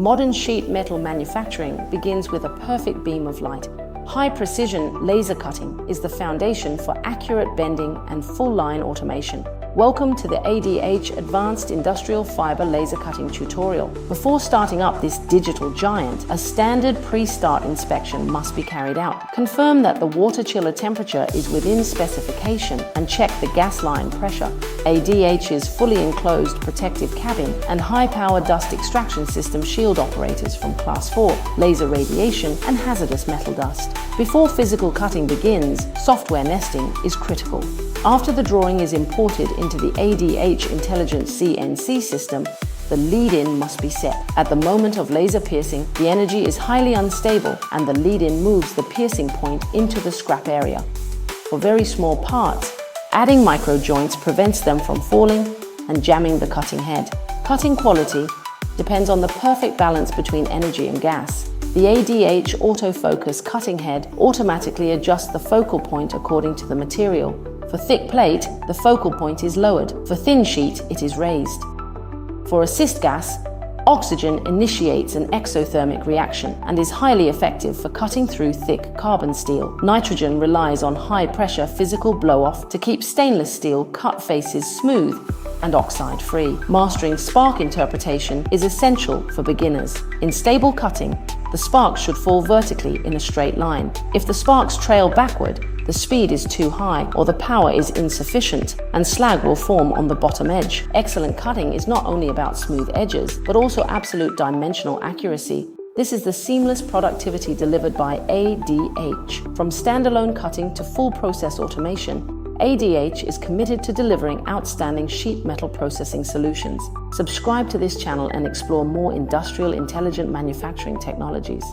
Modern sheet metal manufacturing begins with a perfect beam of light. High-precision laser cutting is the foundation for accurate bending and full-line automation. Welcome to the ADH Advanced Industrial Fiber Laser Cutting tutorial. Before starting up this digital giant, a standard pre-start inspection must be carried out. Confirm that the water chiller temperature is within specification and check the gas line pressure. ADH's fully enclosed protective cabin and high-power dust extraction system shield operators from Class 4, laser radiation and hazardous metal dust. Before physical cutting begins, software nesting is critical. After the drawing is imported into the ADH Intelligent CNC system, the lead-in must be set. At the moment of laser piercing, the energy is highly unstable and the lead-in moves the piercing point into the scrap area. For very small parts, adding micro joints prevents them from falling and jamming the cutting head. Cutting quality depends on the perfect balance between energy and gas. The ADH autofocus cutting head automatically adjusts the focal point according to the material. For thick plate, the focal point is lowered. For thin sheet, it is raised. For assist gas, oxygen initiates an exothermic reaction and is highly effective for cutting through thick carbon steel. Nitrogen relies on high-pressure physical blow-off to keep stainless steel cut faces smooth and oxide-free. Mastering spark interpretation is essential for beginners. In stable cutting, the sparks should fall vertically in a straight line. If the sparks trail backward, the speed is too high or the power is insufficient and slag will form on the bottom edge. Excellent cutting is not only about smooth edges, but also absolute dimensional accuracy. This is the seamless productivity delivered by ADH. From standalone cutting to full process automation, ADH is committed to delivering outstanding sheet metal processing solutions. Subscribe to this channel and explore more industrial intelligent manufacturing technologies.